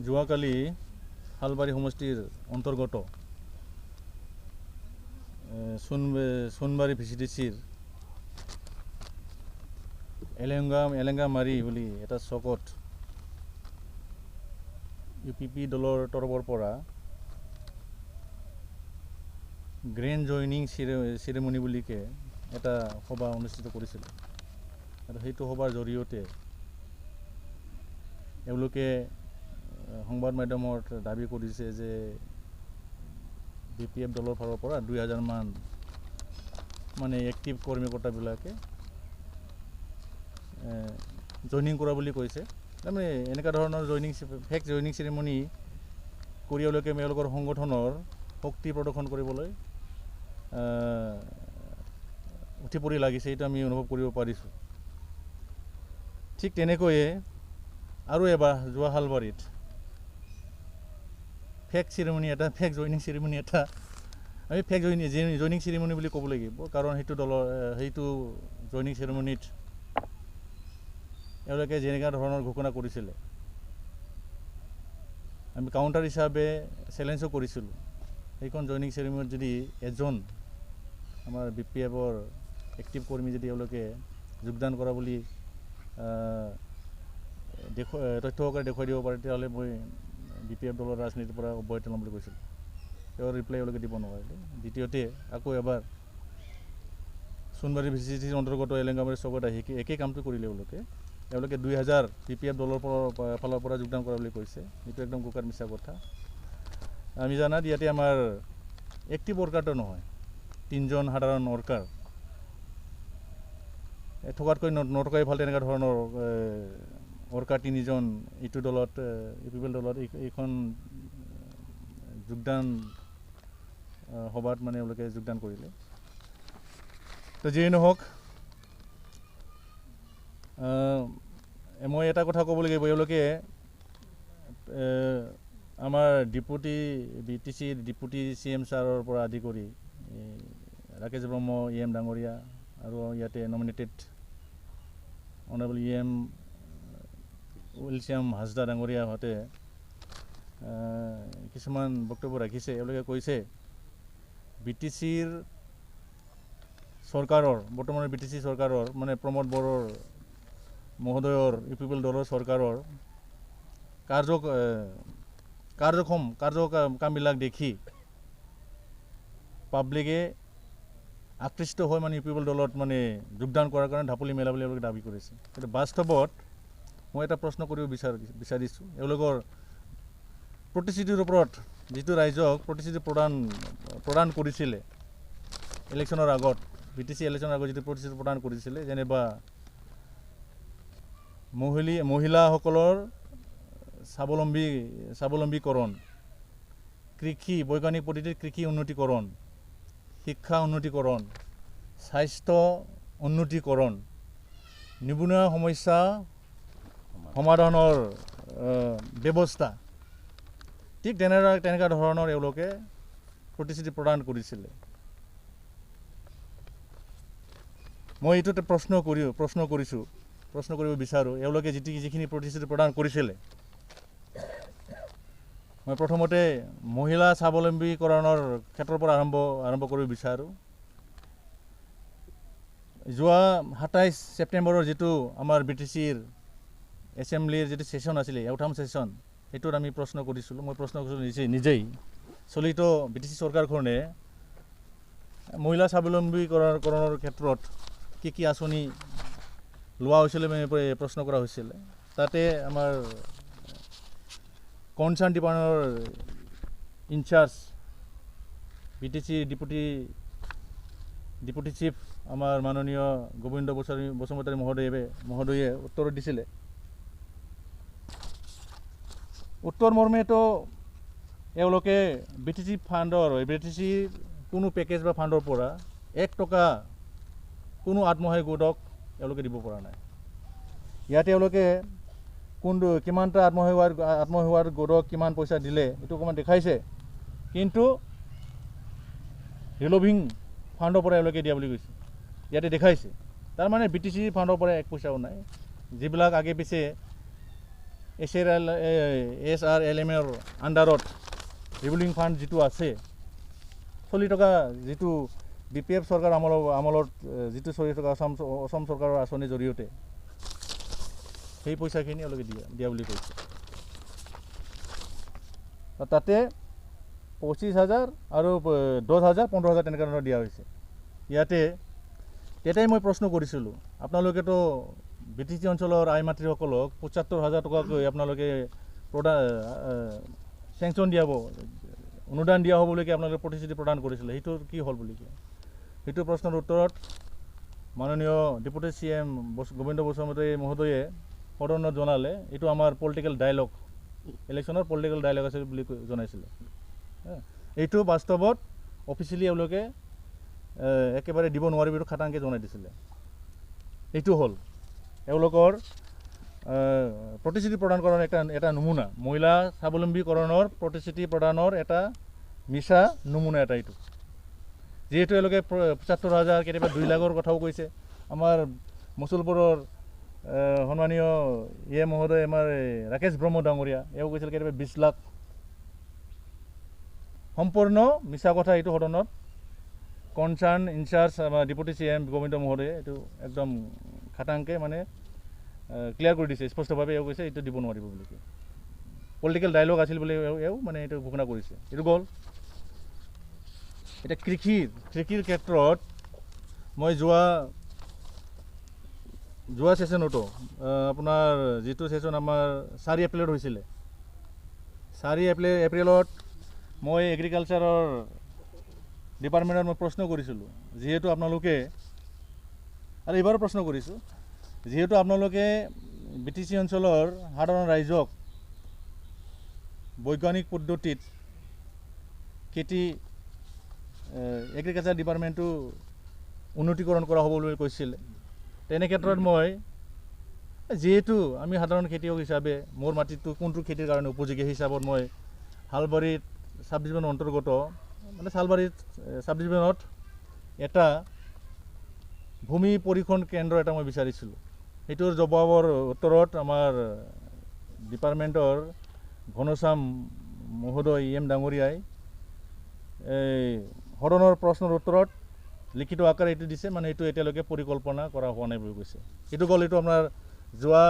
যোৱাকালি হালবাৰী সমষ্টিৰ অন্তৰ্গত সোণবাৰী ভিচিডিচিৰ এলেংগামাৰী বুলি এটা চকত UPP দলৰ তৰফৰ পৰা গ্ৰেণ্ড জইনিং চেৰেমনি বুলিকে এটা সভা অনুষ্ঠিত কৰিছিল আৰু সেইটো সভাৰ জৰিয়তে এওঁলোকে সংবাদ মাধ্যমত দাবী কৰিছে যে BPF দলৰ ফালৰ পৰা 2000 মান মানে এক্টিভ কৰ্মীকৰ্তাবিলাকে জইনিং কৰা বুলি কৈছে তাৰমানে এনেকুৱা ধৰণৰ ফেক জইনিং চেৰেমনি কৰি এওঁলোকে এওঁলোকৰ সংগঠনৰ শক্তি প্ৰদৰ্শন কৰিবলৈ উঠি পৰি লাগিছে এইটো আমি অনুভৱ কৰিব পাৰিছোঁ ঠিক তেনেকৈয়ে আৰু এবাৰ যোৱা হালবাৰীত ফেক জইনিং চেৰেমনি এটা আমি ফেক জইনিং চেৰেমনি বুলি ক'ব লাগিব কাৰণ সেইটো জইনিং চেৰেমনিত এওঁলোকে যেনেকুৱা ধৰণৰ ঘোষণা কৰিছিলে আমি কাউণ্টাৰ হিচাপে চেলেঞ্জো কৰিছিলোঁ সেইখন জইনিং চেৰেমনিত যদি এজন আমাৰ BPFৰ এক্টিভ কৰ্মী যদি এওঁলোকে যোগদান কৰা বুলি তথ্য সহকাৰে দেখুৱাই দিব পাৰে তেতিয়াহ'লে মই BPF দলৰ ৰাজনীতিৰ পৰা অব্যাহতি ল'ম বুলি কৈছিলোঁ তেওঁৰ ৰিপ্লাই এওঁলোকে দিব নোৱাৰিলে দ্বিতীয়তে আকৌ এবাৰ সোণবাৰী ভিচিডিচিৰ অন্তৰ্গত এলেংগামাৰী চকত আহি একেই কামটো কৰিলে এওঁলোকে 2000 BPF দলৰ ফালৰ পৰা যোগদান কৰা বুলি কৈছে এইটো একদম গোকাৰ মিছা কথা আমি জানাত ইয়াতে আমাৰ এক্টিভ ৱৰ্কাৰটো নহয় 3জন সাধাৰণ ৱৰ্কাৰ থকাতকৈ নথকাই ভাল তেনেকুৱা ধৰণৰ ৱৰ্কাৰ 3জন এইটো দলত UPPL দলত এইখন যোগদান সভাত মানে এওঁলোকে যোগদান কৰিলে তো যিয়ে নহওক মই এটা কথা ক'ব লাগিব এওঁলোকে আমাৰ BTCৰ ডিপুটি CM ছাৰৰ পৰা আদি কৰি ৰাকেশ ব্ৰহ্ম EM ডাঙৰীয়া আৰু ইয়াতে নমিনেটেড অনাৰেবল EM উইলচিয়াম হাজদা ডাঙৰীয়াহঁতে কিছুমান বক্তব্য ৰাখিছে এওঁলোকে কৈছে BTCৰ চৰকাৰৰ বৰ্তমানৰ BTC চৰকাৰৰ মানে প্ৰমোদ বড়োৰ মহোদয়ৰ UPPL দলৰ চৰকাৰৰ কামবিলাক দেখি পাব্লিকে আকৃষ্ট হৈ মানে UPPL দলত মানে যোগদান কৰাৰ কাৰণে ঢাপলি মেলা বুলি এওঁলোকে দাবী কৰিছে কিন্তু বাস্তৱত মই এটা প্ৰশ্ন কৰিব বিচাৰিছোঁ এওঁলোকৰ প্ৰতিশ্ৰুতিৰ ওপৰত যিটো ৰাইজক প্ৰতিশ্ৰুতি প্ৰদান কৰিছিলে ইলেকশ্যনৰ আগত BTC ইলেকশ্যনৰ আগত যিটো প্ৰতিশ্ৰুতি প্ৰদান কৰিছিলে যেনিবা মহিলাসকলৰ স্বাৱলম্বীকৰণ বৈজ্ঞানিক পদ্ধতিৰ কৃষি উন্নতিকৰণ শিক্ষা উন্নতিকৰণ স্বাস্থ্য উন্নতিকৰণ নিবনুৱা সমস্যা সমাধানৰ ব্যৱস্থা ঠিক তেনেকুৱা ধৰণৰ এওঁলোকে প্ৰতিশ্ৰুতি প্ৰদান কৰিছিলে মই এইটোতে প্ৰশ্ন কৰিব বিচাৰোঁ এওঁলোকে যিখিনি প্ৰতিশ্ৰুতি প্ৰদান কৰিছিলে মই প্ৰথমতে মহিলা স্বাৱলম্বীকৰণৰ ক্ষেত্ৰৰ পৰা আৰম্ভ কৰিব বিচাৰোঁ যোৱা 27 ছেপ্টেম্বৰৰ যিটো আমাৰ BTCৰ এছেম্বলিৰ যিটো ছেশ্যন আছিলে এওঁথাম ছেশ্যন সেইটোত আমি প্ৰশ্ন কৰিছিলোঁ নিজেই চলিত BTC চৰকাৰখনে মহিলা স্বাৱলম্বীকৰণৰ ক্ষেত্ৰত কি আঁচনি লোৱা হৈছিলে প্ৰশ্ন কৰা হৈছিলে তাতে আমাৰ কনচাৰ্ণ ডিপাৰ্টমেণ্টৰ ইনচাৰ্জ BTC ডিপুটি চিফ আমাৰ মাননীয় গোবিন্দ বসুমতাৰী মহোদয়ে উত্তৰ দিছিলে উত্তৰ মৰ্মেতো এওঁলোকে BTC কোনো পেকেজ বা ফাণ্ডৰ পৰা 1 টকা কোনো আত্মসহায়ক গোটক এওঁলোকে দিব পৰা নাই ইয়াতে এওঁলোকে কিমানটা আত্মসহায়ক গোটক কিমান পইচা দিলে এইটো অকণমান দেখাইছে কিন্তু ৰিভলভিং ফাণ্ডৰ পৰা এওঁলোকে দিয়া বুলি কৈছে ইয়াতে দেখাইছে তাৰমানে BTC ফাণ্ডৰ পৰা 1 পইচাও নাই যিবিলাক আগে পিছে SRLM-ৰ আণ্ডাৰত ৰিভলিং ফাণ্ড যিটো আছে চলি থকা যিটো BPF চৰকাৰ আমলত যিটো চলি থকা অসম চৰকাৰৰ আঁচনিৰ জৰিয়তে সেই পইচাখিনি এওঁলোকে দিয়া বুলি কৈছে। তাতে 25,000 আৰু 10,000 15,000 তেনেকুৱা ধৰণৰ দিয়া হৈছে। তেতিয়াই মই প্ৰশ্ন কৰিছিলোঁ, আপোনালোকেতো BTC অঞ্চলৰ আই মাতৃসকলক 75,000 টকাকৈ আপোনালোকে চেংচন দিয়াব, অনুদান দিয়া হ'ব বুলি আপোনালোকে প্ৰতিশ্ৰুতি প্ৰদান কৰিছিলে, সেইটো কি হ'ল বুলি সেইটো প্ৰশ্নৰ উত্তৰত মাননীয় ডেপুটি CM গোবিন্দ বসুমতাৰী মহোদয়ে সদনত জনালে এইটো আমাৰ পলিটিকেল ডায়লগ, ইলেকশ্যনৰ পলিটিকেল ডায়লগ আছিল বুলি জনাইছিলে। এইটো বাস্তৱত অফিচিয়েলি এওঁলোকে একেবাৰে দিব নোৱাৰিব বুলি খাটাংকৈ জনাই দিছিলে। এইটো হ'ল এওঁলোকৰ প্ৰতিশ্ৰুতি প্ৰদান কৰাৰ এটা নমুনা, মহিলা স্বাৱলম্বীকৰণৰ প্ৰতিশ্ৰুতি প্ৰদানৰ এটা মিছা নমুনা এটা এইটো। যিহেতু এওঁলোকে 75,000 কেতিয়াবা 2 লাখৰ কথাও কৈছে। আমাৰ মুছলপুৰৰ সন্মানীয় মহোদয় আমাৰ ৰাকেশ ব্ৰহ্ম ডাঙৰীয়া এওঁ কৈছিল কেতিয়াবা 20 লাখ। সম্পূৰ্ণ মিছা কথা এইটো সদনত কনচাৰ্ণ ইনচাৰ্জ আমাৰ ডেপুটি CM গোবিন্দ মহোদয়ে এইটো একদম খাটাংকে মানে ক্লিয়াৰ কৰি দিছে, স্পষ্টভাৱে এওঁ কৈছে এইটো দিব নোৱাৰিব বুলি। পলিটিকেল ডায়লগ আছিল বুলি এওঁ মানে এইটো ঘোষণা কৰিছে। এইটো গ'ল। এতিয়া কৃষিৰ ক্ষেত্ৰত মই যোৱা ছেশ্যনতো আপোনাৰ যিটো ছেশ্যন আমাৰ 4 এপ্ৰিলত হৈছিলে, 4 এপ্ৰিলত মই এগ্ৰিকালচাৰৰ ডিপাৰ্টমেণ্টত মই প্ৰশ্ন কৰিছিলোঁ, যিহেতু আপোনালোকে আৰু এইবাৰো প্ৰশ্ন কৰিছোঁ, যিহেতু আপোনালোকে BTC অঞ্চলৰ সাধাৰণ ৰাইজক বৈজ্ঞানিক পদ্ধতিত খেতি এগ্ৰিকালচাৰ ডিপাৰ্টমেণ্টটো উন্নতিকৰণ কৰা হ'ব বুলি কৈছিলে। তেনে ক্ষেত্ৰত মই যিহেতু আমি সাধাৰণ খেতিয়ক হিচাপে মোৰ মাটিটো কোনটো খেতিৰ কাৰণে উপযোগী হিচাপত মই হালবাৰীত সাব ডিভিজনৰ অন্তৰ্গত মানে শালবাৰীত সাব ডিভিজনত এটা ভূমি পৰীক্ষণ কেন্দ্ৰ এটা মই বিচাৰিছিলোঁ। সেইটোৰ জবাবৰ উত্তৰত আমাৰ ডিপাৰ্টমেণ্টৰ ঘনশ্যাম মহোদয় ডাঙৰীয়াই সদনৰ প্ৰশ্নৰ উত্তৰত লিখিত আকাৰে এইটো দিছে, মানে এইটো এতিয়ালৈকে পৰিকল্পনা কৰা হোৱা নাই বুলি কৈছে। এইটো গ'ল এইটো আপোনাৰ যোৱা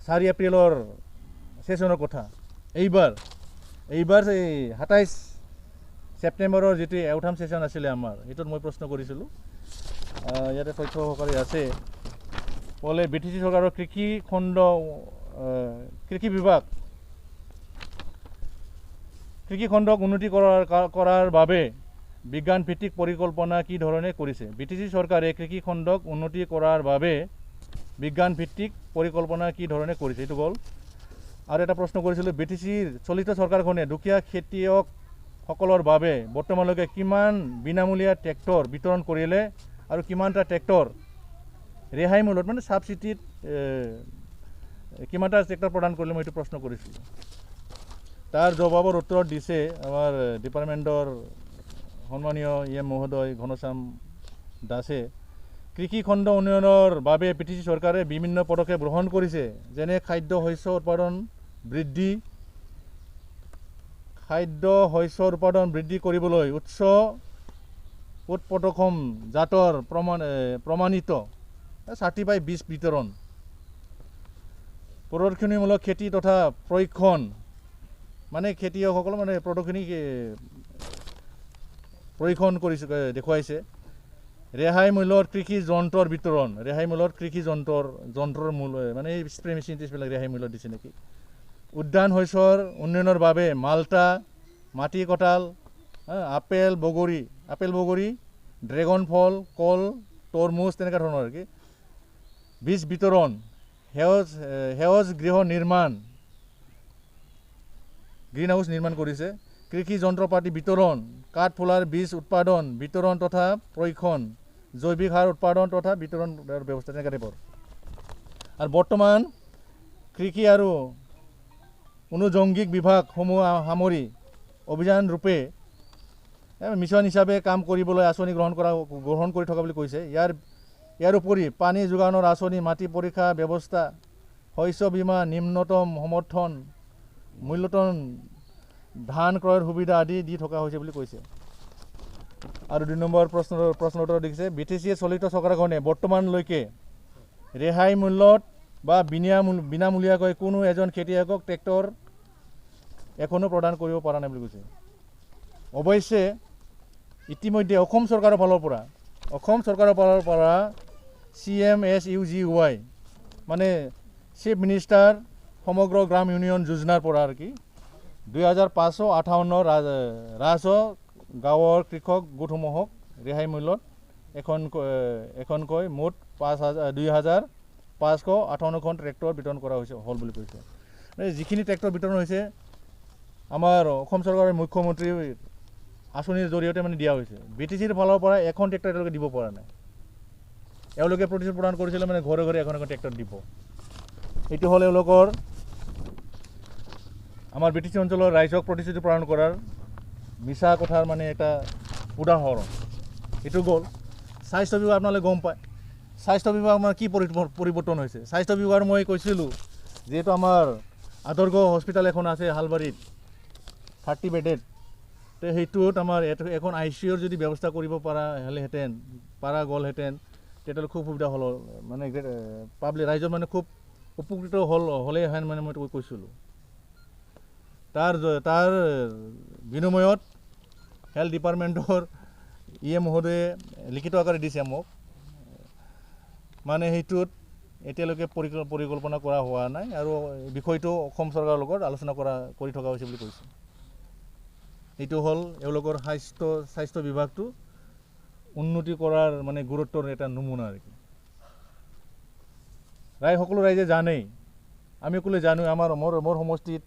4 এপ্ৰিলৰ ছেশ্যনৰ কথা। এইবাৰ এই 27 ছেপ্টেম্বৰৰ যিটো এওঠাম ছেশ্যন আছিলে আমাৰ, এইটোত মই প্ৰশ্ন কৰিছিলোঁ, ইয়াতে তথ্য সহকাৰে আছে, ক'লে BTC চৰকাৰৰ কৃষি খণ্ডক উন্নতি কৰাৰ বাবে বিজ্ঞান ভিত্তিক পৰিকল্পনা কি ধৰণে কৰিছে। BTC চৰকাৰে কৃষি খণ্ডক উন্নতি কৰাৰ বাবে বিজ্ঞান ভিত্তিক পৰিকল্পনা কি ধৰণে কৰিছে, এইটো গ'ল। আৰু এটা প্ৰশ্ন কৰিছিলোঁ, BTCৰ চলিত চৰকাৰখনে দুখীয়া খেতিয়কসকলৰ বাবে বৰ্তমানলৈকে কিমান বিনামূলীয়া ট্ৰেক্টৰ বিতৰণ কৰিলে আৰু কিমানটা ট্ৰেক্টৰ ৰেহাই মূল্যত মানে ছাবচিডিত কিমানটা ট্ৰেক্টৰ প্ৰদান কৰিলে মই এইটো প্ৰশ্ন কৰিছিলোঁ। তাৰ জবাবৰ উত্তৰত দিছে আমাৰ ডিপাৰ্টমেণ্টৰ সন্মানীয় মহোদয় ঘনশ্যাম দাসে, কৃষি খণ্ড উন্নয়নৰ বাবে BTC চৰকাৰে বিভিন্ন পদক্ষেপ গ্ৰহণ কৰিছে, যেনে খাদ্য শস্য উৎপাদন বৃদ্ধি কৰিবলৈ উচ্চ উৎপাদকক্ষম জাতৰ প্ৰমাণিত চাৰ্টিফাইড বীজ বিতৰণ, প্ৰদৰ্শনীমূলক খেতি তথা প্ৰশিক্ষণ, মানে খেতিয়কসকল মানে প্ৰদৰ্শনী প্ৰশিক্ষণ কৰিছে দেখুৱাইছে। ৰেহাই মূল্যত কৃষি যন্ত্ৰৰ বিতৰণ, যন্ত্ৰৰ মূল্য মানে এই স্প্ৰে মেচিন টেষ্টবিলাক ৰেহাই মূল্যত দিছে নেকি। উদ্যান শস্যৰ উন্নয়নৰ বাবে মাল্টা, মাটি কঁঠাল, আপেল বগৰী, ড্ৰেগন ফল, কল, তৰমুজ তেনেকুৱা ধৰণৰ কি বীজ বিতৰণ, সেউজ গ্ৰীণ হাউচ নিৰ্মাণ কৰিছে। কৃষি যন্ত্ৰপাতি বিতৰণ, কাঠফুলাৰ বীজ উৎপাদন বিতৰণ তথা প্ৰশিক্ষণ, জৈৱিক সাৰ উৎপাদন তথা বিতৰণৰ ব্যৱস্থা তেনেকুৱা টাইপৰ। আৰু বৰ্তমান কৃষি আৰু অনুজংগিক বিভাগসমূহ সামৰি অভিযান ৰূপে মিছন হিচাপে কাম কৰিবলৈ আঁচনি গ্ৰহণ কৰি থকা বুলি কৈছে। ইয়াৰ উপৰি পানী যোগানৰ আঁচনি, মাটি পৰীক্ষা ব্যৱস্থা, শস্য বীমা নিম্নতম সমৰ্থন মূল্যতন ধান ক্ৰয়ৰ সুবিধা আদি দি থকা হৈছে বুলি কৈছে। আৰু 2 নম্বৰ প্ৰশ্নৰ উত্তৰ দিছে BTCয়ে চলিত চৰকাৰখনে বৰ্তমানলৈকে ৰেহাই মূল্যত বা বিনামূলীয়াকৈ কোনো এজন খেতিয়কক ট্ৰেক্টৰ এখনো প্ৰদান কৰিব পৰা নাই বুলি কৈছে। অৱশ্যে ইতিমধ্যে অসম চৰকাৰৰ ফালৰ পৰা CMSUGY মানে চিফ মিনিষ্টাৰ সমগ্ৰ গ্ৰাম ইউনিয়ন যোজনাৰ পৰা আৰু কি 2558 ৰাজহ গাঁৱৰ কৃষক গোটসমূহক ৰেহাই মূল্যত এখনকৈ মুঠ 2558খন ট্ৰেক্টৰ বিতৰণ কৰা হ'ল বুলি কৈছে। যিখিনি ট্ৰেক্টৰ বিতৰণ হৈছে আমাৰ অসম চৰকাৰৰ মুখ্যমন্ত্ৰী আঁচনিৰ জৰিয়তে মানে দিয়া হৈছে। BTCৰ ফালৰ পৰা এখন ট্ৰেক্টৰ এতিয়ালৈকে দিব পৰা নাই। এওঁলোকে প্ৰতিশ্ৰুতি প্ৰদান কৰিছিলে মানে ঘৰে ঘৰে এখন ট্ৰেক্টৰ দিব। এইটো হ'ল এওঁলোকৰ আমাৰ BTC অঞ্চলৰ ৰাইজক প্ৰতিশ্ৰুতি প্ৰদান কৰাৰ মিছা কথাৰ মানে এটা উদাহৰণ। এইটো গ'ল। স্বাস্থ্য বিভাগ আপোনালোকে গম পায় স্বাস্থ্য বিভাগ আমাৰ কি পৰিৱৰ্তন হৈছে। স্বাস্থ্য বিভাগ মই কৈছিলোঁ যিহেতু আমাৰ আদৰ্শ হস্পিটেল এখন আছে হালবাৰীত 30 বেডেড, তো সেইটোত আমাৰ এখন ICUৰ যদি ব্যৱস্থা কৰিব পৰা গ'লহেঁতেন তেতিয়াহ'লে খুব সুবিধা হ'ল মানে পাব্লিক ৰাইজৰ মানে খুব উপকৃত হ'লেহেঁতেন মানে মই কৈছিলোঁ। তাৰ বিনিময়ত হেল্থ ডিপাৰ্টমেণ্টৰ মহোদয়ে লিখিত আকাৰে দিছে মোক, মানে সেইটোত এতিয়ালৈকে পৰিকল্পনা কৰা হোৱা নাই আৰু বিষয়টো অসম চৰকাৰৰ লগত আলোচনা কৰি থকা হৈছে বুলি কৈছে। এইটো হ'ল এওঁলোকৰ স্বাস্থ্য বিভাগটো উন্নতি কৰাৰ মানে গুৰুত্বৰ এটা নমুনা আৰু কি। সকলো ৰাইজে জানেই, আমি সকলোৱে জানো মোৰ সমষ্টিত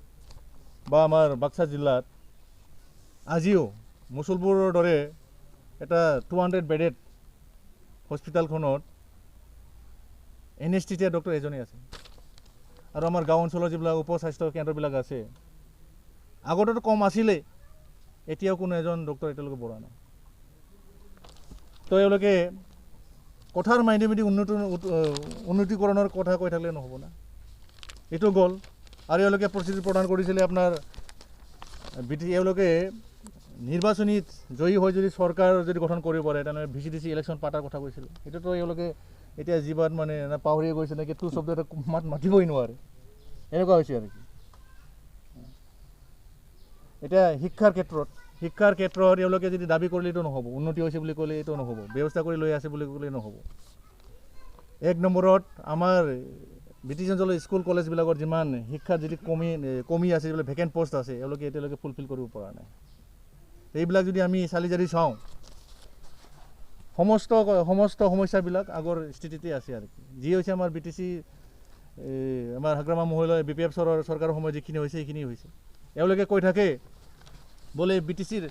বা আমাৰ বাক্সা জিলাত আজিও মুছলপুৰৰ দৰে এটা 200 বেডেড হস্পিটেলখনত এনেস্থেচিয়া ডক্টৰ এজনেই আছে। আৰু আমাৰ গাঁও অঞ্চলৰ যিবিলাক উপস্বাস্থ্য কেন্দ্ৰবিলাক আছে আগতেতো কম আছিলেই, এতিয়াও কোনো এজন ডক্টৰ এতিয়ালৈকে বঢ়া নাই। তো এওঁলোকে কথাৰ মাধ্যমেদি উন্নতিকৰণৰ কথা কৈ থাকিলে নহ'ব না। এইটো গ'ল। আৰু এওঁলোকে প্ৰতিশ্ৰুতি প্ৰদান কৰিছিলে আপোনাৰ এওঁলোকে নিৰ্বাচনীত জয়ী হৈ যদি চৰকাৰ যদি গঠন কৰিব পাৰে তেনেহ'লে VCDC ইলেকশ্যন পাতাৰ কথা কৈছিলে। সেইটোতো এওঁলোকে এতিয়া যিবাত মানে পাহৰিয়ে গৈছে নেকি, তোৰ শব্দ এটা মাতিবই নোৱাৰে, এনেকুৱা হৈছে আৰু কি। এতিয়া শিক্ষাৰ ক্ষেত্ৰত এওঁলোকে যদি দাবী কৰিলে এইটো নহ'ব, উন্নতি হৈছে বুলি ক'লে এইটো নহ'ব, ব্যৱস্থা কৰি লৈ আছে বুলি ক'লে নহ'ব। 1 নম্বৰত আমাৰ BTC অঞ্চলৰ স্কুল কলেজবিলাকৰ যিমান শিক্ষাৰ যদি কমি আছে, যিবিলাক ভেকেণ্ট পষ্ট আছে এওঁলোকে এতিয়ালৈকে ফুলফিল কৰিব পৰা নাই। এইবিলাক যদি আমি চালি জাৰি চাওঁ সমস্ত সমস্যাবিলাক আগৰ স্থিতিতে আছে আৰু কি। যি হৈছে আমাৰ BTC আমাৰ হাগ্ৰামা মহোদয় BPF চৰকাৰৰ সময়ত যিখিনি হৈছে সেইখিনি হৈছে। এওঁলোকে কৈ থাকে বোলে BTCৰ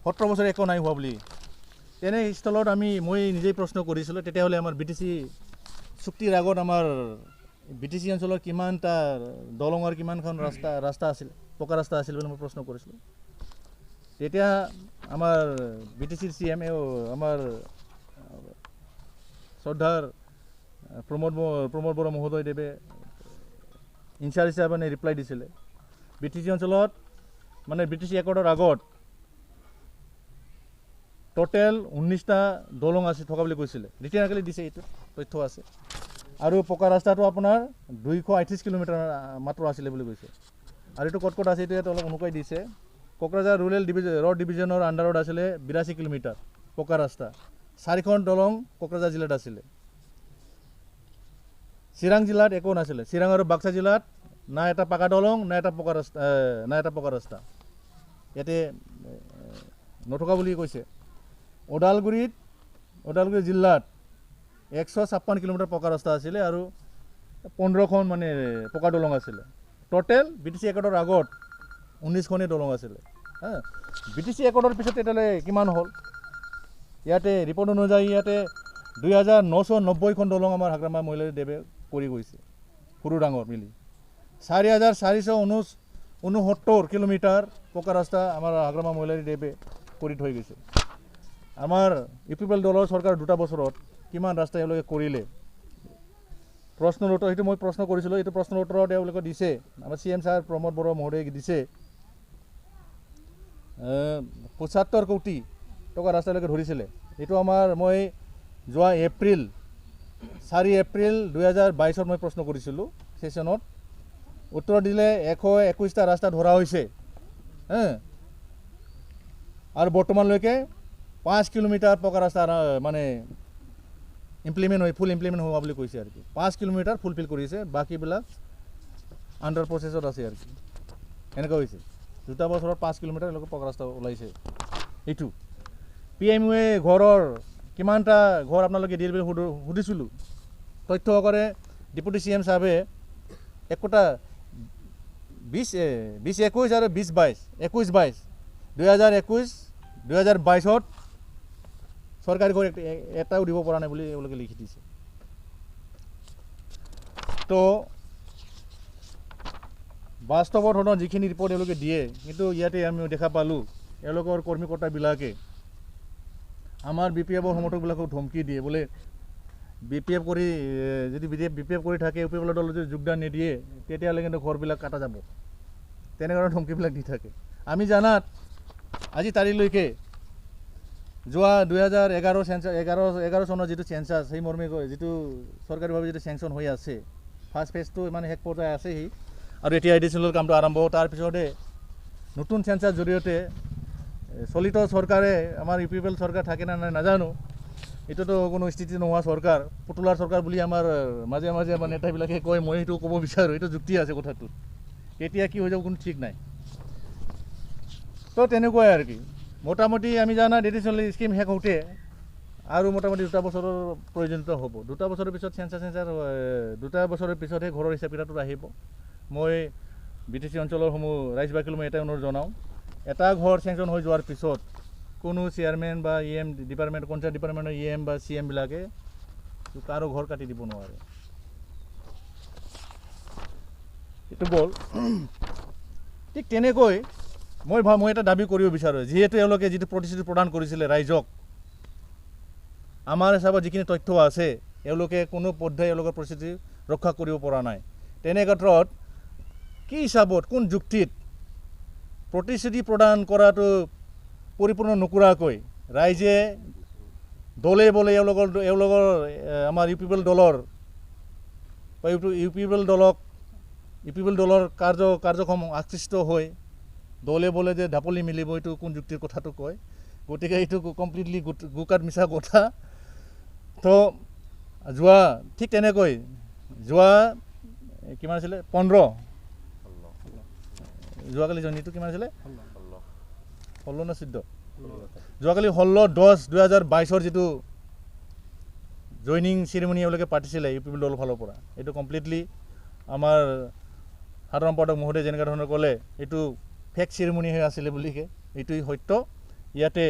17 বছৰ একো নাই হোৱা বুলি। তেনে স্থলত মই নিজেই প্ৰশ্ন কৰিছিলোঁ তেতিয়াহ'লে আমাৰ BTC চুক্তিৰ আগত আমাৰ BTC অঞ্চলৰ কিমানটা দলঙৰ কিমানখন ৰাস্তা আছিল, পকা ৰাস্তা আছিল বুলি মই প্ৰশ্ন কৰিছিলোঁ। তেতিয়া আমাৰ BTCৰ CM আমাৰ শ্ৰদ্ধাৰ প্ৰমোদ বৰা মহোদয়দেৱে ইনচাৰ্জ হিচাপে মানে ৰিপ্লাই দিছিলে BTC অঞ্চলত মানে BTC একৰ্ডৰ আগত টোটেল 19টা দলং আছে থকা বুলি কৈছিলে। ৰিটাৰ্ণ আকাৰে দিছে, এইটো তথ্য আছে। আৰু পকা ৰাস্তাটো আপোনাৰ 238 কিলোমিটাৰ মাত্ৰ আছিলে বুলি কৈছে। আৰু এইটো ক'ত আছে এইটো ইয়াত অলপ অনুকাই দিছে। কোকৰাঝাৰ ৰ'ড ডিভিজনৰ আণ্ডাৰত আছিলে 82 কিলোমিটাৰ পকা ৰাস্তা, 4খন দলং কোকৰাঝাৰ জিলাত আছিলে। চিৰাং জিলাত একো নাছিলে। চিৰাং আৰু বাক্সা জিলাত না এটা পাকা দলং না এটা পকা ৰাস্তা ইয়াতে নথকা বুলি কৈছে। ওদালগুৰি জিলাত 156 কিলোমিটাৰ পকা ৰাস্তা আছিলে আৰু 15খন মানে পকা দলং আছিলে। টোটেল BTC একৰ্ডৰ আগত 19খনেই দলং আছিলে। BTC একৰ্ডৰ পিছত এতিয়ালৈ কিমান হ'ল? ইয়াতে ৰিপৰ্ট অনুযায়ী ইয়াতে 2990খন দলং আমাৰ হাগ্ৰামা মহিলাদেৱে কৰি গৈছে, সৰু ডাঙৰ মিলি। 4469 কিলোমিটাৰ পকা ৰাস্তা আমাৰ হাগ্ৰামা মহিলাদেৱে কৰি থৈ গৈছে। আমাৰ UPPL দলৰ চৰকাৰ 2টা বছৰত কিমান ৰাস্তা এওঁলোকে কৰিলে প্ৰশ্নৰ উত্তৰ সেইটো মই প্ৰশ্ন কৰিছিলোঁ এইটো প্ৰশ্নৰ উত্তৰ তেওঁলোকে দিছে আমাৰ CM ছাৰ প্ৰমোদ বড়ো মহোদয়ে দিছে 75 কোটি টকা ৰাস্তালৈকে ধৰিছিলে এইটো আমাৰ মই যোৱা এপ্ৰিল 4 এপ্ৰিল 2022 মই প্ৰশ্ন কৰিছিলোঁ সেশনত উত্তৰ দিলে 121টা ৰাস্তা ধৰা হৈছে আৰু বৰ্তমানলৈকে 5 কিলোমিটাৰ পকা ৰাস্তা মানে ইমপ্লিমেণ্ট হৈ ফুল ইমপ্লিমেণ্ট হোৱা বুলি কৈছে আৰু কি 5 কিলোমিটাৰ ফুলফিল কৰিছে বাকীবিলাক আণ্ডাৰ প্ৰচেছত আছে আৰু কি এনেকুৱা হৈছে 2 বছৰত 5 কিলোমিটাৰ এলৈকে পকা ৰাস্তা ওলাইছে এইটো PMUৱে ঘৰৰ কিমানটা ঘৰ আপোনালোকে দিয়ে বুলি সুধিছিলোঁ তথ্য কৰে ডেপুটি CM সাহেবে একটা 2021 আৰু 2022 2022 সৰকাৰি ঘৰ এটাও দিব পৰা নাই বুলি এওঁলোকে লিখি দিছে তো বাস্তৱত ধৰণৰ যিখিনি ৰিপৰ্ট এওঁলোকে দিয়ে কিন্তু ইয়াতে আমি দেখা পালোঁ এওঁলোকৰ কৰ্মীকৰ্তাবিলাকে আমাৰ BPF সমৰ্থকবিলাকক ধমকি দিয়ে বোলে BPF কৰি যদি BPF কৰি থাকে UPPL দল যদি যোগদান নিদিয়ে তেতিয়াহ'লে কিন্তু ঘৰবিলাক কাটা যাব তেনেধৰণৰ ধমকিবিলাক দি থাকে আমি জানাত আজি তাৰিখলৈকে যোৱা 2011 চনৰ যিটো চেঞ্চাছ সেই মৰ্মে যিটো চৰকাৰীভাৱে যিটো চেংচন হৈ আছে ফাৰ্ষ্ট ফেজটো মানে শেষ পৰ্যায় আছেহি আৰু এতিয়া এডিচনেল কামটো আৰম্ভ হ'ব তাৰ পিছতে নতুন চেঞ্চাছ জৰিয়তে চলিত চৰকাৰে আমাৰ UPPL চৰকাৰ থাকে না নাই নাজানো এইটোতো কোনো স্থিতি নোহোৱা চৰকাৰ পুতলাৰ চৰকাৰ বুলি আমাৰ মাজে মাজে আমাৰ নেতাবিলাকে কয় মই সেইটো ক'ব বিচাৰোঁ এইটো যুক্তি আছে কথাটোত কেতিয়া কি হৈ যাব কোনো ঠিক নাই তো তেনেকুৱাই আৰু কি মোটামুটি আমি জানা এডিচনেল স্কিম শেষ হওঁতে আৰু মোটামুটি 2 বছৰৰ প্ৰয়োজনীয়তা হ'ব 2 বছৰৰ পিছত চেঞ্চাৰ 2 বছৰৰ পিছতহে ঘৰৰ হিচাপ কিতাপটো আহিব মই BTC অঞ্চলৰসমূহ ৰাইজবাসীলৈ মই এটা অনুৰোধ জনাওঁ এটা ঘৰ চেংচন হৈ যোৱাৰ পিছত কোনো চেয়াৰমেন বা EM ডিপাৰ্টমেণ্ট পঞ্চায়ত ডিপাৰ্টমেণ্টৰ EM বা CM বিলাকে কাৰো ঘৰ কাটি দিব নোৱাৰে এইটো গ'ল ঠিক তেনেকৈ মই এটা দাবী কৰিব বিচাৰোঁ যিহেতু এওঁলোকে যিটো প্ৰতিশ্ৰুতি প্ৰদান কৰিছিলে ৰাইজক আমাৰ হিচাপত যিখিনি তথ্য আছে এওঁলোকে কোনো পৰ্যায়ে এওঁলোকৰ প্ৰতিশ্ৰুতি ৰক্ষা কৰিব পৰা নাই তেনে ক্ষেত্ৰত কি হিচাপত কোন যুক্তিত প্ৰতিশ্ৰুতি প্ৰদান কৰাটো পৰিপূৰ্ণ নকৰাকৈ ৰাইজে দলে বলে এওঁলোকৰ আমাৰ UPPL দলৰ বা UPPL দলৰ কাৰ্যক্ষম আকৃষ্ট হৈ দলে বলে যে ঢাপলি মিলিব এইটো কোন যুক্তিৰ কথাটো কয় গতিকে এইটো কমপ্লিটলি গুকাত মিছা কথা তো যোৱা ঠিক তেনেকৈ যোৱা কিমান আছিলে 15 যোৱাকালি জনীটো কিমান আছিলে 16 না 14 যোৱাকালি 16/10/2022 যিটো জইনিং চেৰিমনি এওঁলোকে পাতিছিলে UPPL দলৰ ফালৰ পৰা এইটো কমপ্লিটলি আমাৰ সাধাৰণ সম্পাদক মহোদয়ে যেনেকুৱা ধৰণৰ ক'লে এইটো ফেক চেৰিমনি হৈ আছিলে বুলিকে এইটোই সত্য ইয়াতে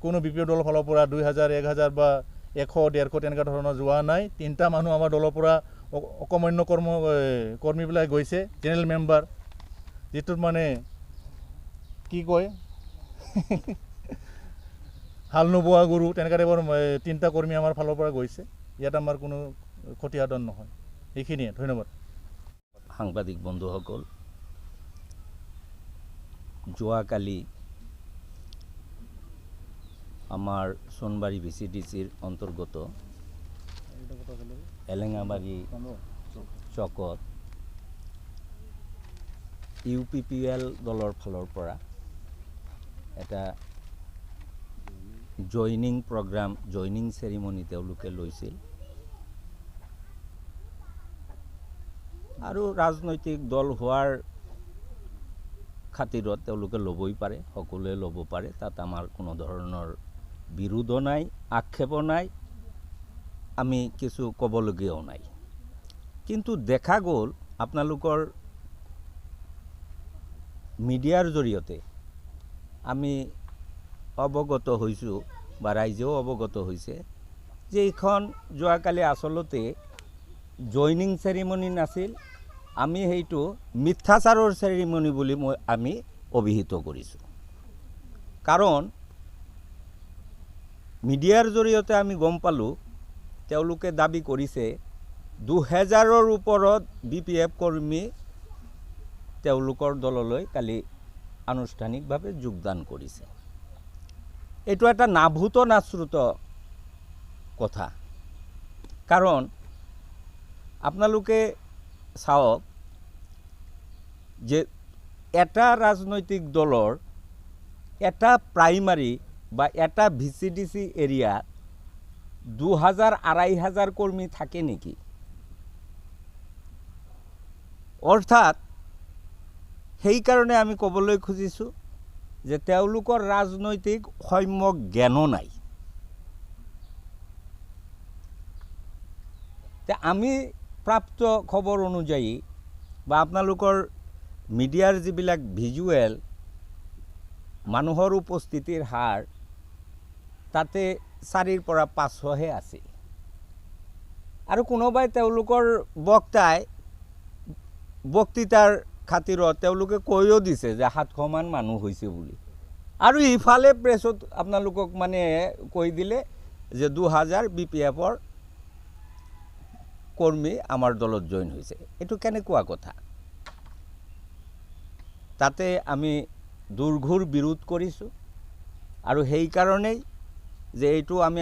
কোনো BPF দলৰ ফালৰ পৰা 2000 1000 বা 100 150 তেনেকুৱা ধৰণৰ যোৱা নাই 3টা মানুহ আমাৰ দলৰ পৰা অকমান্য কৰ্মীবিলাক গৈছে জেনেৰেল মেম্বাৰ যিটোত মানে কি কয় হাল নোবোৱা গৰু তেনেকুৱা টাইপৰ 3টা কৰ্মী আমাৰ ফালৰ পৰা গৈছে ইয়াত আমাৰ কোনো ক্ষতিসাধন নহয় এইখিনিয়ে ধন্যবাদ সাংবাদিক বন্ধুসকল যোৱাকালি আমাৰ সোণবাৰী VCDCৰ অন্তৰ্গত এলেঙাবাৰী চকত UPPL দলৰ ফালৰ পৰা এটা জইনিং প্ৰগ্ৰাম জইনিং চেৰিমনি তেওঁলোকে লৈছিল আৰু ৰাজনৈতিক দল হোৱাৰ খাতিৰত তেওঁলোকে ল'বই পাৰে সকলোৱে ল'ব পাৰে তাত আমাৰ কোনো ধৰণৰ বিৰোধ নাই আক্ষেপ নাই আমি কিছু ক'বলগীয়াও নাই কিন্তু দেখা গ'ল আপোনালোকৰ মিডিয়াৰ জৰিয়তে আমি অৱগত হৈছোঁ বা ৰাইজেও অৱগত হৈছে যে এইখন যোৱাকালি আচলতে জইনিং চেৰিমনি নাছিল আমি সেইটো মিথ্যাচাৰৰ চেৰিমনি বুলি আমি অভিহিত কৰিছোঁ কাৰণ মিডিয়াৰ জৰিয়তে আমি গম পালোঁ তেওঁলোকে দাবী কৰিছে 2000ৰ ওপৰত BPF কৰ্মী তেওঁলোকৰ দললৈ কালি আনুষ্ঠানিকভাৱে যোগদান কৰিছে। এইটো এটা নাভূত নাশ্ৰুত কথা, কাৰণ আপোনালোকে চাওক যে এটা ৰাজনৈতিক দলৰ এটা প্ৰাইমাৰী বা এটা VCDC এৰিয়াত 2000-2500 কৰ্মী থাকে নেকি? অৰ্থাৎ সেইকাৰণে আমি ক'বলৈ খুজিছোঁ যে তেওঁলোকৰ ৰাজনৈতিক সম্যক জ্ঞানো নাই। আমি প্ৰাপ্ত খবৰ অনুযায়ী বা আপোনালোকৰ মিডিয়াৰ যিবিলাক ভিজুৱেল মানুহৰ উপস্থিতিৰ হাৰ তাতে 4ৰ পৰা 500হে আছিল। আৰু কোনোবাই তেওঁলোকৰ বক্তৃতাৰ খাতিৰত তেওঁলোকে কৈও দিছে যে 700 মান মানুহ হৈছে বুলি, আৰু ইফালে প্ৰেছত আপোনালোকক মানে কৈ দিলে যে 2000 BPFৰ কৰ্মী আমাৰ দলত জইন হৈছে। এইটো কেনেকুৱা কথা? তাতে আমি দুৰ্ঘোৰ বিৰোধ কৰিছোঁ, আৰু সেইকাৰণেই যে এইটো আমি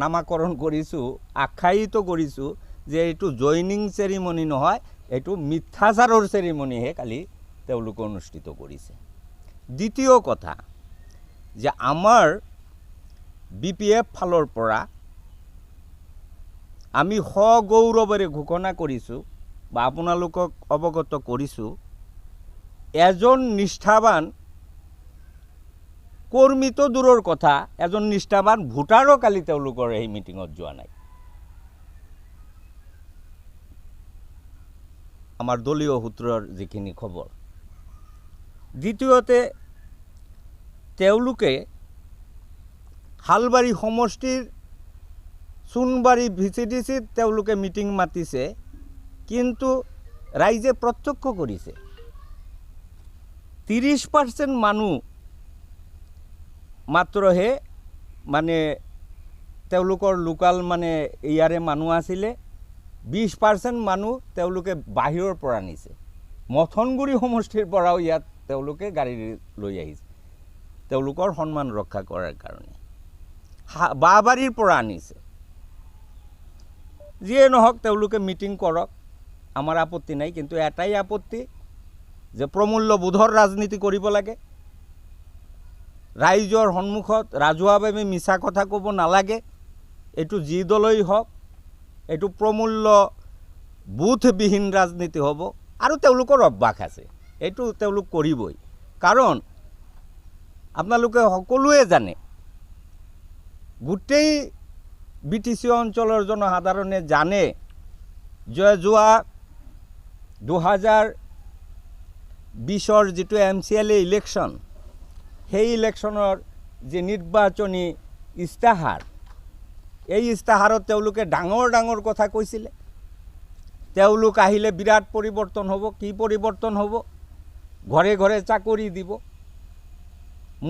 নামাকৰণ কৰিছোঁ, আখ্যায়িত কৰিছোঁ যে এইটো জইনিং চেৰিমনি নহয়, এইটো মিথ্যাচাৰৰ চেৰিমনিহে কালি তেওঁলোকে অনুষ্ঠিত কৰিছে। দ্বিতীয় কথা যে আমাৰ BPF ফালৰ পৰা আমি সগৌৰৱেৰে ঘোষণা কৰিছোঁ বা আপোনালোকক অৱগত কৰিছোঁ, এজন নিষ্ঠাবান কৰ্মীটো দূৰৰ কথা, এজন নিষ্ঠাবান ভোটাৰো কালি তেওঁলোকৰ এই মিটিঙত যোৱা নাই। আমাৰ দলীয় সূত্ৰৰ যিখিনি খবৰ। দ্বিতীয়তে তেওঁলোকে হালবাৰী সমষ্টিৰ সোণবাৰী VCDCত তেওঁলোকে মিটিং মাতিছে, কিন্তু ৰাইজে প্ৰত্যক্ষ কৰিছে 30% মানুহ মাত্ৰহে মানে তেওঁলোকৰ লোকাল মানে ইয়াৰে মানুহ আছিলে, 20% মানুহ তেওঁলোকে বাহিৰৰ পৰা আনিছে। মথনগুৰি সমষ্টিৰ পৰাও ইয়াত তেওঁলোকে গাড়ী লৈ আহিছে তেওঁলোকৰ সন্মান ৰক্ষা কৰাৰ কাৰণে, বাবাৰীৰ পৰা আনিছে। যিয়ে নহওক তেওঁলোকে মিটিং কৰক, আমাৰ আপত্তি নাই, কিন্তু এটাই আপত্তি যে প্ৰমূল্যবোধৰ ৰাজনীতি কৰিব লাগে। ৰাইজৰ সন্মুখত ৰাজহুৱাভাৱে মিছা কথা ক'ব নালাগে। এইটো যি দলেই হওক, এইটো প্ৰমূল্যবোধবিহীন ৰাজনীতি হ'ব, আৰু তেওঁলোকৰ অভ্যাস আছে, এইটো তেওঁলোক কৰিবই। কাৰণ আপোনালোকে সকলোৱে জানে, গোটেই BTC অঞ্চলৰ জনসাধাৰণে জানে যে যোৱা 2020ৰ যিটো MCLA ইলেকশ্যন, সেই ইলেকশ্যনৰ যি নিৰ্বাচনী ইস্তাহাৰ, এই ইস্তাহাৰত তেওঁলোকে ডাঙৰ ডাঙৰ কথা কৈছিলে। তেওঁলোক আহিলে বিৰাট পৰিৱৰ্তন হ'ব। কি পৰিৱৰ্তন হ'ব? ঘৰে ঘৰে চাকৰি দিব,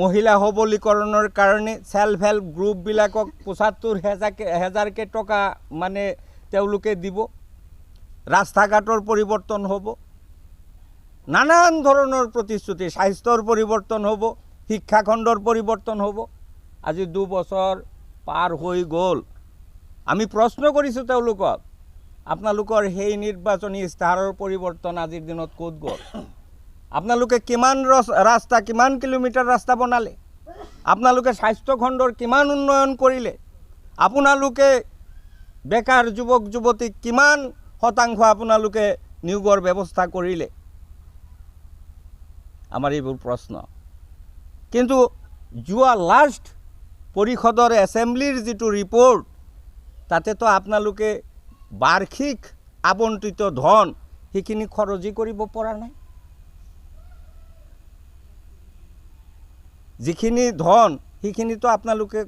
মহিলা সবলীকৰণৰ কাৰণে সেল্ফ হেল্প গ্ৰুপবিলাকক 75,000কে টকা মানে তেওঁলোকে দিব, ৰাস্তা ঘাটৰ পৰিৱৰ্তন হ'ব, নানান ধৰণৰ প্ৰতিশ্ৰুতি, স্বাস্থ্যৰ পৰিৱৰ্তন হ'ব, শিক্ষাখণ্ডৰ পৰিৱৰ্তন হ'ব। আজি 2 বছৰ পাৰ হৈ গ'ল। আমি প্ৰশ্ন কৰিছোঁ তেওঁলোকক, আপোনালোকৰ সেই নিৰ্বাচনী ইস্তাহাৰৰ পৰিৱৰ্তন আজিৰ দিনত ক'ত গ'ল? আপোনালোকে কিমান ৰাস্তা, কিমান কিলোমিটাৰ ৰাস্তা বনালে? আপোনালোকে স্বাস্থ্যখণ্ডৰ কিমান উন্নয়ন কৰিলে? আপোনালোকে বেকাৰ যুৱক যুৱতীক কিমান শতাংশ আপোনালোকে নিয়োগৰ ব্যৱস্থা কৰিলে? আমাৰ এইবোৰ প্ৰশ্ন। কিন্তু যোৱা লাষ্ট পৰিষদৰ এছেম্বলিৰ যিটো ৰিপৰ্ট, তাতেতো আপোনালোকে বাৰ্ষিক আবণ্টিত ধন সেইখিনি খৰচি কৰিব পৰা নাই। যিখিনি ধন সেইখিনিতো আপোনালোকে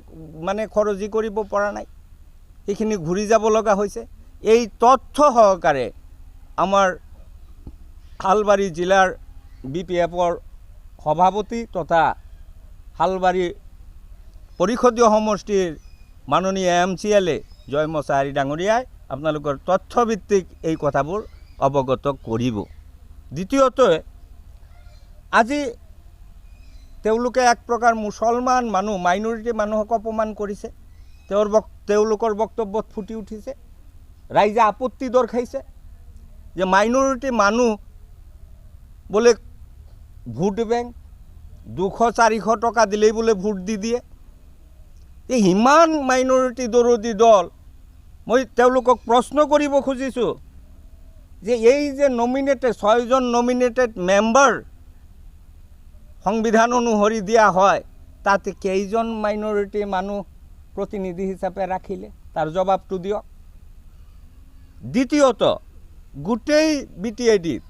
মানে খৰচি কৰিব পৰা নাই, সেইখিনি ঘূৰি যাব লগা হৈছে। এই তথ্য সহকাৰে আমাৰ হালবাৰী জিলাৰ BPFৰ সভাপতি তথা হালবাৰী পৰিষদীয় সমষ্টিৰ মাননীয় MCLA জয় মছাহাৰী ডাঙৰীয়াই আপোনালোকৰ তথ্যভিত্তিক এই কথাবোৰ অৱগত কৰিব। দ্বিতীয়তে আজি তেওঁলোকে এক প্ৰকাৰ মুছলমান মানুহ মাইনৰিটি মানুহক অপমান কৰিছে, তেওঁলোকৰ বক্তব্যত ফুটি উঠিছে, ৰাইজে আপত্তি দৰ্শাইছে যে মাইনৰিটি মানুহ বোলে ভোট বেংক 200-400 টকা দিলেই বোলে ভোট দি দিয়ে। এই ইমান মাইনৰিটি দৰদী দল, মই তেওঁলোকক প্ৰশ্ন কৰিব খুজিছোঁ যে এই যে নমিনেটেড 6জন নমিনেটেড মেম্বাৰ সংবিধান অনুসৰি দিয়া হয়, তাতে কেইজন মাইনৰিটি মানুহ প্ৰতিনিধি হিচাপে ৰাখিলে, তাৰ জবাবটো দিয়ক। দ্বিতীয়ত গোটেই BTIDত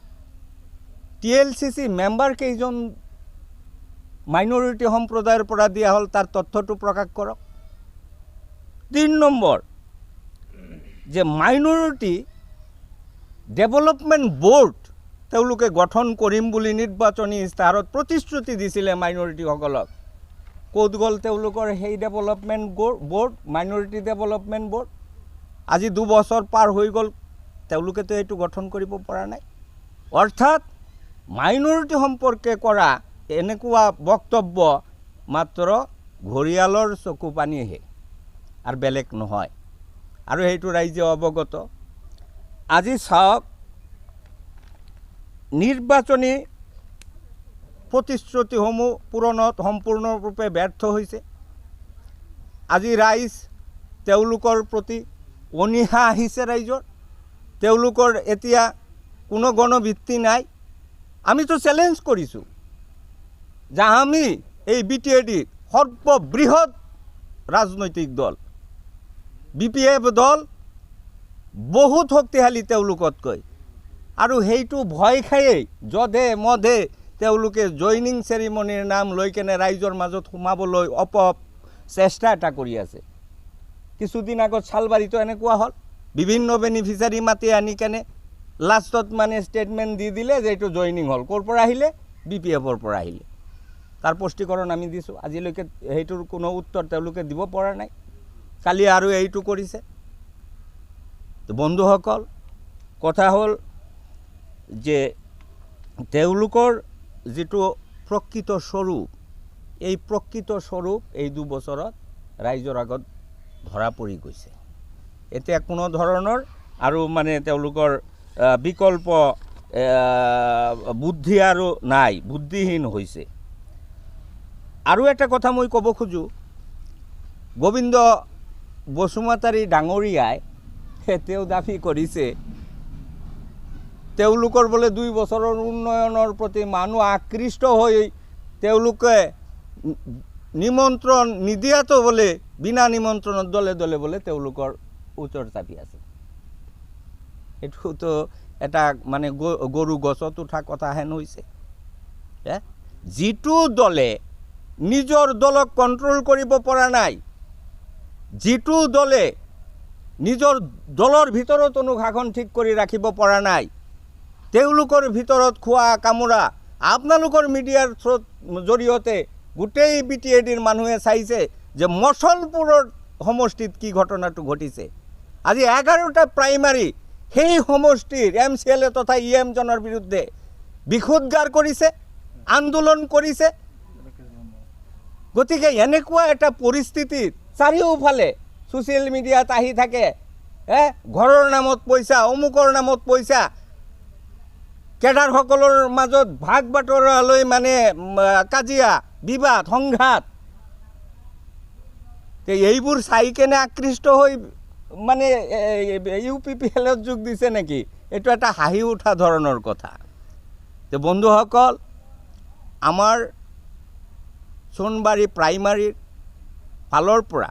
TLCC মেম্বাৰ কেইজন মাইনৰিটি সম্প্ৰদায়ৰ পৰা দিয়া হ'ল, তাৰ তথ্যটো প্ৰকাশ কৰক। 3 নম্বৰ, যে মাইনৰিটি ডেভেলপমেণ্ট বোৰ্ড তেওঁলোকে গঠন কৰিম বুলি নিৰ্বাচনী ইস্তাহাৰত প্ৰতিশ্ৰুতি দিছিলে মাইনৰিটিসকলক। ক'ত গ'ল তেওঁলোকৰ সেই development board, minority development board? আজি 2 বছৰ পাৰ হৈ গ'ল, তেওঁলোকেতো এইটো গঠন কৰিব পৰা নাই। অৰ্থাৎ মাইনৰিটি সম্পৰ্কে কৰা এনেকুৱা বক্তব্য মাত্ৰ ঘৰিয়ালৰ চকু পানীহে, আৰু বেলেগ নহয়। আৰু সেইটো ৰাইজে অৱগত। আজি চাওক, নিৰ্বাচনী প্ৰতিশ্ৰুতিসমূহ পূৰণত সম্পূৰ্ণৰূপে ব্যৰ্থ হৈছে। আজি ৰাইজ তেওঁলোকৰ প্ৰতি অনীহা আহিছে ৰাইজৰ, তেওঁলোকৰ এতিয়া কোনো গণভিত্তি নাই। আমিতো চেলেঞ্জ কৰিছোঁ যে আমি এই BTIDৰ সৰ্ববৃহৎ ৰাজনৈতিক দল BPF দল বহুত শক্তিশালী তেওঁলোকতকৈ, আৰু সেইটো ভয় খায়েই যধে মধে তেওঁলোকে জইনিং চেৰিমনিৰ নাম লৈ কেনে ৰাইজৰ মাজত সোমাবলৈ চেষ্টা এটা কৰি আছে। কিছুদিন আগত চালবাৰীতো এনেকুৱা হ'ল, বিভিন্ন বেনিফিচিয়াৰী মাতি আনি কেনে লাষ্টত মানে ষ্টেটমেণ্ট দি দিলে যে এইটো জইনিং হ'ল। ক'ৰ পৰা আহিলে? BPFৰ পৰা আহিলে। তাৰ স্পষ্টীকৰণ আমি দিছোঁ, আজিলৈকে সেইটোৰ কোনো উত্তৰ তেওঁলোকে দিব পৰা নাই। কালি আৰু এইটো কৰিছে। বন্ধুসকল, কথা হ'ল যে তেওঁলোকৰ যিটো প্ৰকৃত স্বৰূপ, এই প্ৰকৃত স্বৰূপ এই 2 বছৰত ৰাইজৰ আগত ধৰা পৰি গৈছে। এতিয়া কোনো ধৰণৰ আৰু মানে তেওঁলোকৰ বিকল্প বুদ্ধি আৰু নাই, বুদ্ধিহীন হৈছে। আৰু এটা কথা মই ক'ব খোজোঁ, গোবিন্দ বসুমতাৰী ডাঙৰীয়াই তেওঁ দাবী কৰিছে তেওঁলোকৰ বোলে 2 বছৰৰ উন্নয়নৰ প্ৰতি মানুহ আকৃষ্ট হৈ তেওঁলোকে নিমন্ত্ৰণ নিদিয়াতো বোলে বিনা নিমন্ত্ৰণত দলে দলে বোলে তেওঁলোকৰ ওচৰ চাপি আছে। এইটোতো এটা মানে গৰু গছত উঠা কথা হেন হৈছে। যিটো দলে নিজৰ দলক কণ্ট্ৰল কৰিব পৰা নাই, যিটো দলে নিজৰ দলৰ ভিতৰত অনুশাসন ঠিক কৰি ৰাখিব পৰা নাই, তেওঁলোকৰ ভিতৰত খোৱা কামোৰা আপোনালোকৰ মিডিয়াৰ জৰিয়তে গোটেই BTIDৰ মানুহে চাইছে যে মচলপুৰৰ সমষ্টিত কি ঘটনাটো ঘটিছে। আজি 11টা প্ৰাইমাৰী সেই সমষ্টিৰ MCLA তথা EM জনৰ বিৰুদ্ধে বিক্ষোভগাৰ কৰিছে, আন্দোলন কৰিছে। গতিকে এনেকুৱা এটা পৰিস্থিতিত চাৰিওফালে ছ'চিয়েল মিডিয়াত আহি থাকে, ঘৰৰ নামত পইচা, অমুকৰ নামত পইচা, কেডাৰসকলৰ মাজত ভাগ বাতৰালৈ মানে কাজিয়া, বিবাদ, সংঘাত। এইবোৰ চাই কেনে আকৃষ্ট হৈ মানে UPPLত যোগ দিছে নেকি? এইটো এটা হাঁহি উঠা ধৰণৰ কথা। তো বন্ধুসকল, আমাৰ সোণবাৰী প্ৰাইমাৰীৰ ফালৰ পৰা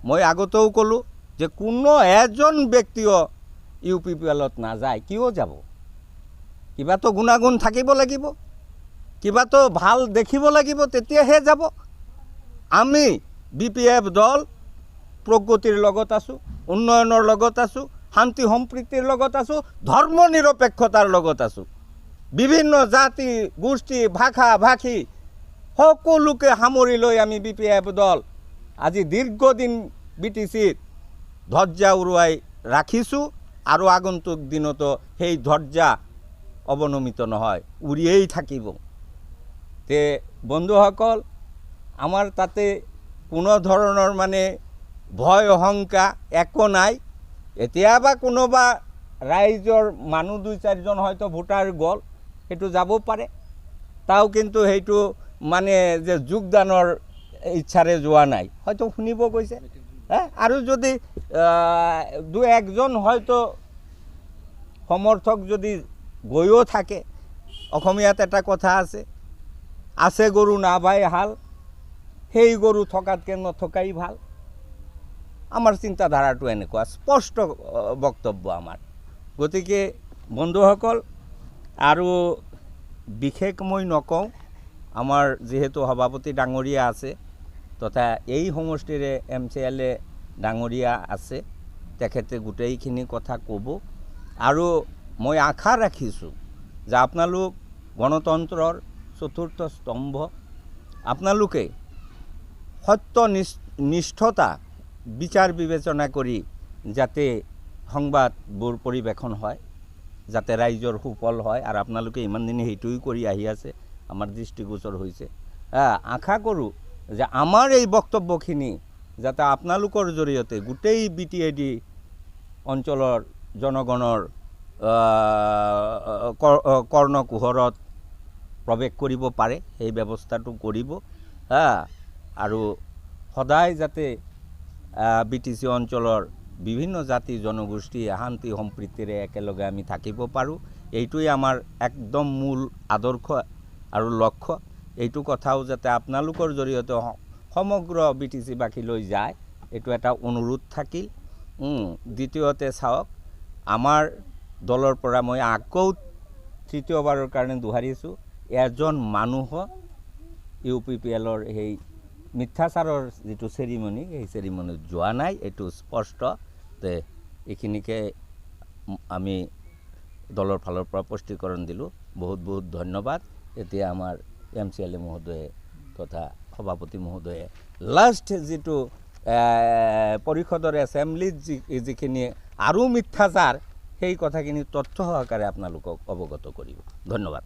মই আগতেও ক'লোঁ যে কোনো এজন ব্যক্তিও UPPLত নাযায়। কিয় যাব? কিবাতো গুণাগুণ থাকিব লাগিব, কিবাতো ভাল দেখিব লাগিব, তেতিয়াহে যাব। আমি BPF দল প্ৰগতিৰ লগত আছোঁ, উন্নয়নৰ লগত আছোঁ, শান্তি সম্প্ৰীতিৰ লগত আছোঁ, ধৰ্ম নিৰপেক্ষতাৰ লগত আছোঁ। বিভিন্ন জাতি গোষ্ঠী ভাষা ভাষী সকলোকে সামৰি লৈ আমি BPF দল আজি দীৰ্ঘদিন BTCত ধ্বজা উৰুৱাই ৰাখিছোঁ আৰু আগন্তুক দিনতো সেই ধৈৰ্য্য অৱনমিত নহয়, উৰিয়েই থাকিব। তে বন্ধুসকল, আমাৰ তাতে কোনো ধৰণৰ মানে ভয় অহংকা একো নাই। এতিয়াবা কোনোবা ৰাইজৰ মানুহ 2-4জন হয়তো ভোটাৰ গ'ল, সেইটো যাব পাৰে। তাও কিন্তু সেইটো মানে যে যোগদানৰ ইচ্ছাৰে যোৱা নাই, হয়তো শুনিব গৈছে। আৰু যদি 2-1জন হয়তো সমৰ্থক যদি গৈও থাকে, অসমীয়াত এটা কথা আছে গৰু নাবাই হাল, সেই গৰু থকাতকৈ নথকাই ভাল। আমাৰ চিন্তাধাৰাটো এনেকুৱা, স্পষ্ট বক্তব্য আমাৰ। গতিকে বন্ধুসকল, আৰু বিশেষ মই নকওঁ, আমাৰ যিহেতু সভাপতি ডাঙৰীয়া আছে তথা এই সমষ্টিৰে MCLA ডাঙৰীয়া আছে, তেখেতে গোটেইখিনি কথা ক'ব। আৰু মই আশা ৰাখিছোঁ যে আপোনালোক গণতন্ত্ৰৰ চতুৰ্থ স্তম্ভ, আপোনালোকে সত্যনিষ্ঠতা বিচাৰ বিবেচনা কৰি যাতে সংবাদবোৰ পৰিৱেশন হয়, যাতে ৰাইজৰ সুফল হয়। আৰু আপোনালোকে ইমান দিনে সেইটোৱে কৰি আহি আছে, আমাৰ দৃষ্টিগোচৰ হৈছে। আশা কৰোঁ যে আমাৰ এই বক্তব্যখিনি যাতে আপোনালোকৰ জৰিয়তে গোটেই BTAD অঞ্চলৰ জনগণৰ কৰ্ণকুহৰত প্ৰৱেশ কৰিব পাৰে, সেই ব্যৱস্থাটো কৰিব। আৰু সদায় যাতে BTC অঞ্চলৰ বিভিন্ন জাতি জনগোষ্ঠী শান্তি সম্প্ৰীতিৰে একেলগে আমি থাকিব পাৰোঁ, এইটোৱে আমাৰ একদম মূল আদৰ্শ আৰু লক্ষ্য। এইটো কথাও যাতে আপোনালোকৰ জৰিয়তে সমগ্ৰ BTCবাসীলৈ যায়, এইটো এটা অনুৰোধ থাকিল। দ্বিতীয়তে চাওক, আমাৰ দলৰ পৰা মই আকৌ তৃতীয়বাৰৰ কাৰণে দোহাৰিছোঁ, এজন মানুহ UPPLৰ সেই মিথ্যাচাৰৰ যিটো চেৰিমনি, সেই চেৰিমনিত যোৱা নাই, এইটো স্পষ্ট। তে এইখিনিকে আমি দলৰ ফালৰ পৰা স্পষ্টীকৰণ দিলোঁ। বহুত বহুত ধন্যবাদ। এতিয়া আমাৰ MCLA মহোদয়ে তথা সভাপতি মহোদয়ে লাষ্ট যিটো পৰিষদৰ এছেম্বলিত যিখিনি আৰু মিথ্যাচাৰ, সেই কথাখিনি তথ্য সহকাৰে আপোনালোকক অৱগত কৰিব। ধন্যবাদ।